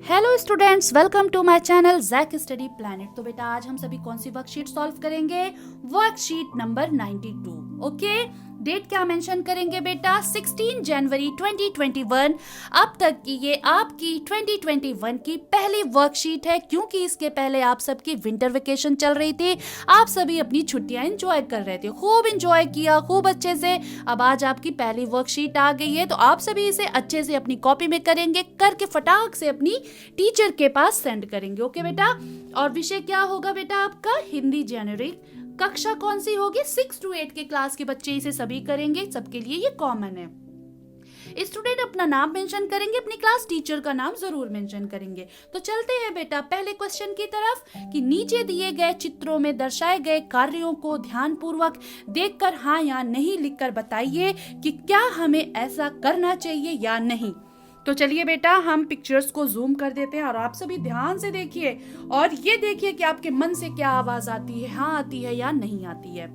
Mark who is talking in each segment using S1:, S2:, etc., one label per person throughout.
S1: Hello students, welcome to my channel Jack study planet. तो बेटा आज हम सभी कौन सी वर्कशीट सॉल्व करेंगे? Worksheet number 92। ओके, डेट क्या मेंशन करेंगे बेटा? 16 जनवरी 2021। अब तक की ये आपकी 2021 की पहली वर्कशीट है, क्योंकि इसके पहले आप सबकी विंटर वेकेशन चल रही थी। आप सभी अपनी छुट्टियां एंजॉय कर रहे थे, खूब एंजॉय किया, खूब अच्छे से। अब आज आपकी पहली वर्कशीट आ गई है, तो आप सभी इसे अच्छे से अपनी कॉपी में करेंगे, करके फटाक से अपनी टीचर के पास सेंड करेंगे। ओके बेटा, और विषय क्या होगा बेटा आपका? हिंदी जेनरिक। कक्षा कौन सी होगी? 6 to 8 के क्लास के बच्चे इसे सभी करेंगे, सबके लिए ये कॉमन है। स्टूडेंट अपना नाम मेंशन करेंगे, अपनी क्लास टीचर का नाम जरूर मेंशन करेंगे। तो चलते हैं बेटा पहले क्वेश्चन की तरफ कि नीचे दिए गए चित्रों में दर्शाए गए कार्यों को ध्यानपूर्वक देखकर हाँ या नहीं लिखकर बताइए कि क्या हमें ऐसा करना चाहिए या नहीं। तो चलिए बेटा हम पिक्चर्स को जूम कर देते हैं और आप सभी ध्यान से देखिए और ये देखिए कि आपके मन से क्या आवाज आती है, हाँ आती है या नहीं आती है।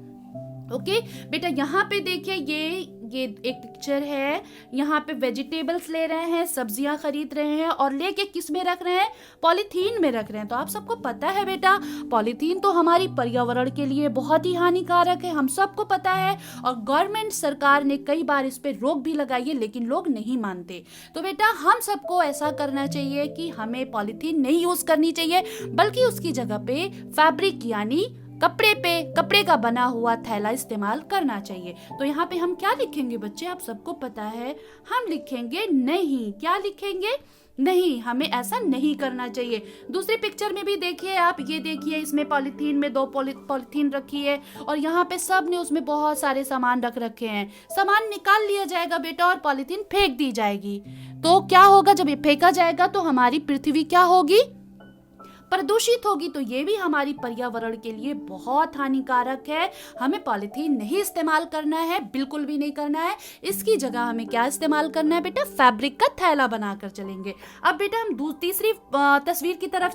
S1: ओके बेटा, यहाँ पे देखिए ये एक पिक्चर है। यहाँ पे वेजिटेबल्स ले रहे हैं, सब्जियां खरीद रहे हैं और लेके किस में रख रहे हैं? पॉलीथीन में रख रहे हैं। तो आप सबको पता है बेटा, पॉलीथीन तो हमारी पर्यावरण के लिए बहुत ही हानिकारक है, हम सबको पता है। और गवर्नमेंट सरकार ने कई बार इस पे रोक भी लगाई है, लेकिन लोग नहीं मानते। तो बेटा हम सबको ऐसा करना चाहिए कि हमें पॉलीथीन नहीं यूज करनी चाहिए, बल्कि उसकी जगह पे फैब्रिक यानी कपड़े का बना हुआ थैला इस्तेमाल करना चाहिए। तो यहाँ पे हम क्या लिखेंगे बच्चे? आप सबको पता है, हम लिखेंगे नहीं। क्या लिखेंगे? नहीं, हमें ऐसा नहीं करना चाहिए। दूसरी पिक्चर में भी देखिए आप, ये देखिए इसमें पॉलीथीन में दो पॉलीथीन रखी है और यहाँ पे सब ने उसमें बहुत सारे सामान रख रखे हैं। सामान निकाल लिया जाएगा बेटा और पॉलीथीन फेंक दी जाएगी। तो क्या होगा? जब ये फेंका जाएगा तो हमारी पृथ्वी क्या होगी? प्रदूषित होगी। तो ये भी हमारी पर्यावरण के लिए बहुत हानिकारक है। हमें पॉलीथीन नहीं इस्तेमाल करना है, बिल्कुल भी नहीं करना है। इसकी जगह हमें क्या इस्तेमाल करना है बेटा? फैब्रिक का थैला बनाकर चलेंगे। अब बेटा हम तीसरी तस्वीर की तरफ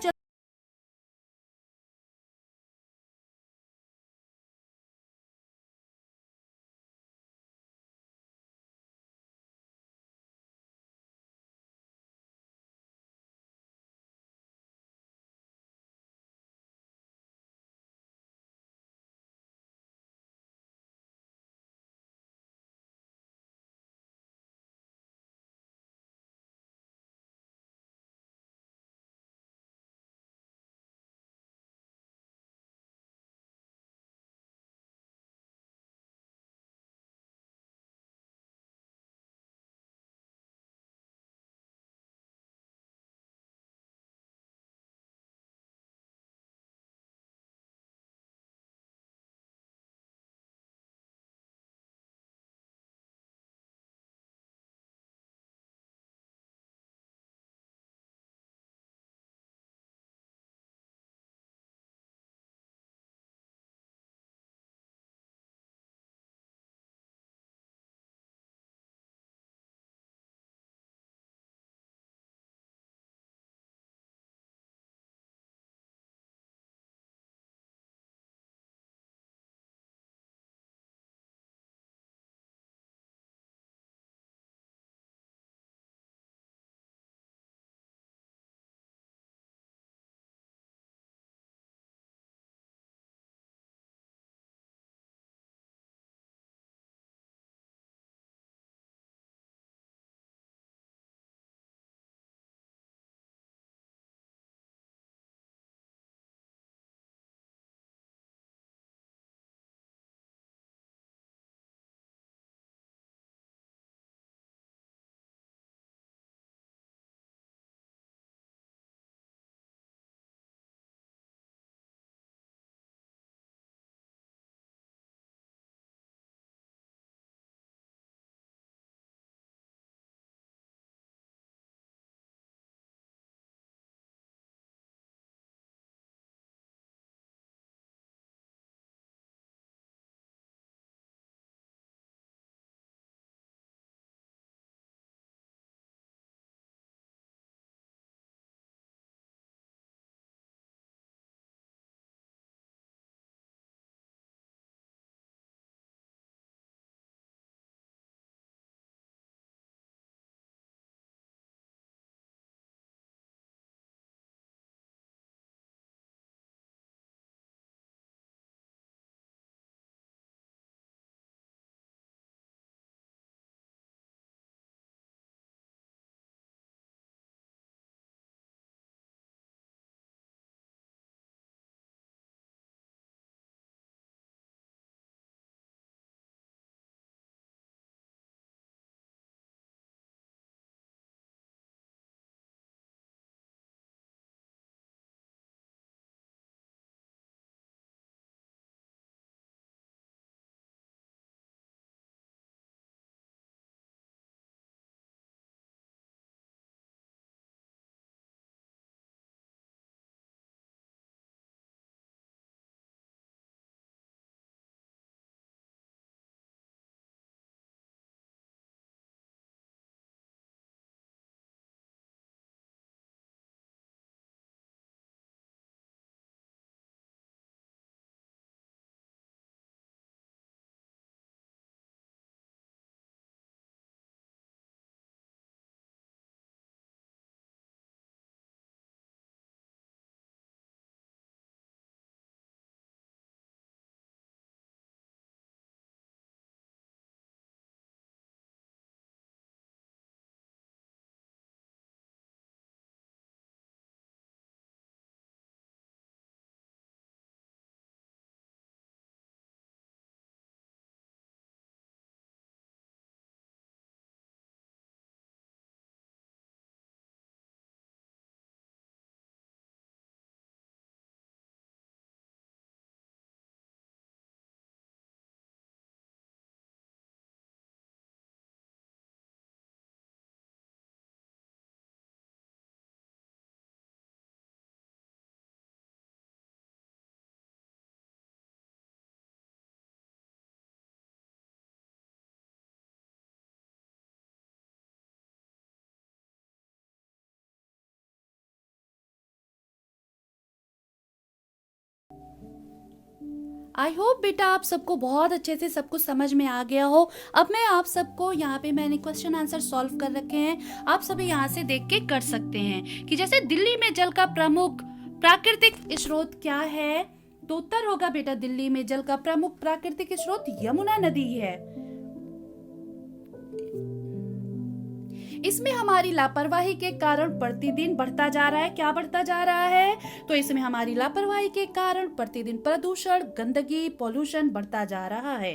S1: आई होप बेटा आप सबको बहुत अच्छे से सब कुछ समझ में आ गया हो। अब मैं आप सबको यहाँ पे मैंने क्वेश्चन आंसर सॉल्व कर रखे हैं, आप सभी यहाँ से देख के कर सकते हैं कि जैसे दिल्ली में जल का प्रमुख प्राकृतिक स्रोत क्या है, तो उत्तर होगा बेटा दिल्ली में जल का प्रमुख प्राकृतिक स्रोत यमुना नदी है। इसमें हमारी लापरवाही के कारण प्रतिदिन बढ़ता जा रहा है, क्या बढ़ता जा रहा है, तो इसमें हमारी लापरवाही के कारण प्रतिदिन प्रदूषण, गंदगी, पॉल्यूशन बढ़ता जा रहा है।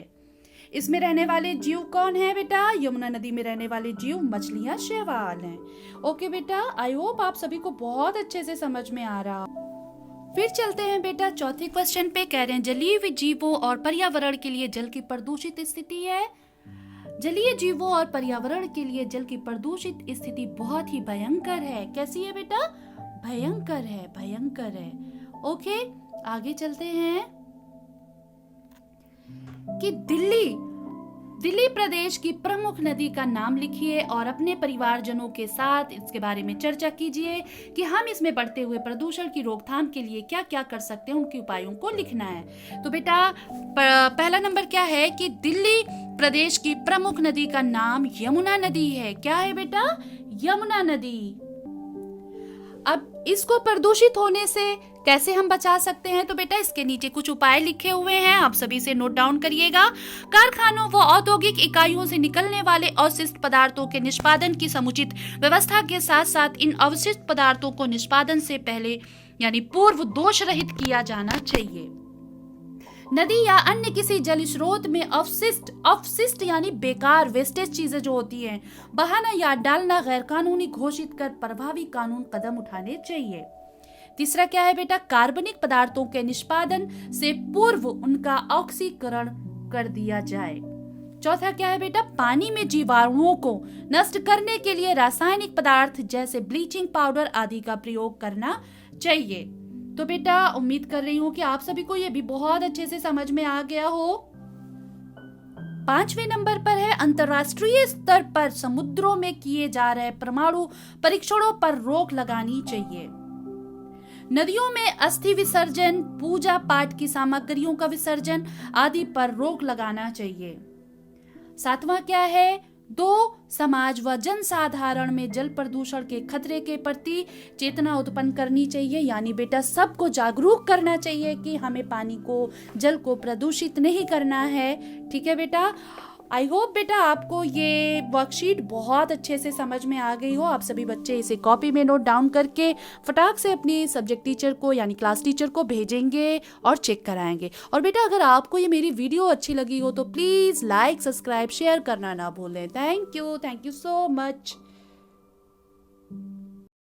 S1: इसमें रहने वाले जीव कौन है बेटा, यमुना नदी में रहने वाले जीव मछलियां, शैवाल हैं। ओके बेटा, आई होप आप सभी को बहुत अच्छे से समझ में आ रहा। फिर चलते हैं बेटा चौथे क्वेश्चन पे। कह रहे हैं जलीय जीवों और पर्यावरण के लिए जल की प्रदूषित स्थिति है। जलीय जीवों और पर्यावरण के लिए जल की प्रदूषित स्थिति बहुत ही भयंकर है। कैसी है बेटा, भयंकर है, भयंकर है। ओके, आगे चलते हैं कि दिल्ली प्रदेश की प्रमुख नदी का नाम लिखिए और अपने परिवारजनों के साथ इसके बारे में चर्चा कीजिए कि हम इसमें बढ़ते हुए प्रदूषण की रोकथाम के लिए क्या क्या कर सकते हैं, उनके उपायों को लिखना है। तो बेटा पहला नंबर क्या है कि दिल्ली प्रदेश की प्रमुख नदी का नाम यमुना नदी है। क्या है बेटा, यमुना नदी। अब इसको प्रदूषित होने से कैसे हम बचा सकते हैं, तो बेटा इसके नीचे कुछ उपाय लिखे हुए हैं, आप सभी से नोट डाउन करिएगा। कारखानों व औद्योगिक इकाइयों से निकलने वाले अवशिष्ट पदार्थों के निष्पादन की समुचित व्यवस्था के साथ साथ इन अवशिष्ट पदार्थों को निष्पादन से पहले यानी पूर्व दोष रहित किया जाना चाहिए। नदी या अन्य किसी जल स्रोत में अवशिष्ट यानी बेकार वेस्टेज चीजें जो होती हैं बहाना या डालना गैर कानूनी घोषित कर प्रभावी कानून कदम उठाने चाहिए। तीसरा क्या है बेटा, कार्बनिक पदार्थों के निष्पादन से पूर्व उनका ऑक्सीकरण कर दिया जाए। चौथा क्या है बेटा, पानी में जीवाणुओं को नष्ट करने के लिए रासायनिक पदार्थ जैसे ब्लीचिंग पाउडर आदि का प्रयोग करना चाहिए। तो बेटा उम्मीद कर रही हूँ कि आप सभी को ये भी बहुत अच्छे से समझ में आ गया हो। 5वें नंबर पर है अंतर्राष्ट्रीय स्तर पर समुद्रों में किए जा रहे परमाणु परीक्षणों पर रोक लगानी चाहिए। नदियों में अस्थि विसर्जन, पूजा पाठ की सामग्रियों का विसर्जन आदि पर रोक लगाना चाहिए। 7वां क्या है, 2 समाज व जनसाधारण में जल प्रदूषण के खतरे के प्रति चेतना उत्पन्न करनी चाहिए, यानी बेटा सबको जागरूक करना चाहिए कि हमें पानी को, जल को प्रदूषित नहीं करना है। ठीक है बेटा, आई होप बेटा आपको ये वर्कशीट बहुत अच्छे से समझ में आ गई हो। आप सभी बच्चे इसे कॉपी में नोट डाउन करके फटाक से अपनी सब्जेक्ट टीचर को यानी क्लास टीचर को भेजेंगे और चेक कराएंगे। और बेटा अगर आपको ये मेरी वीडियो अच्छी लगी हो तो प्लीज लाइक, सब्सक्राइब, शेयर करना ना भूलें। Thank you so much.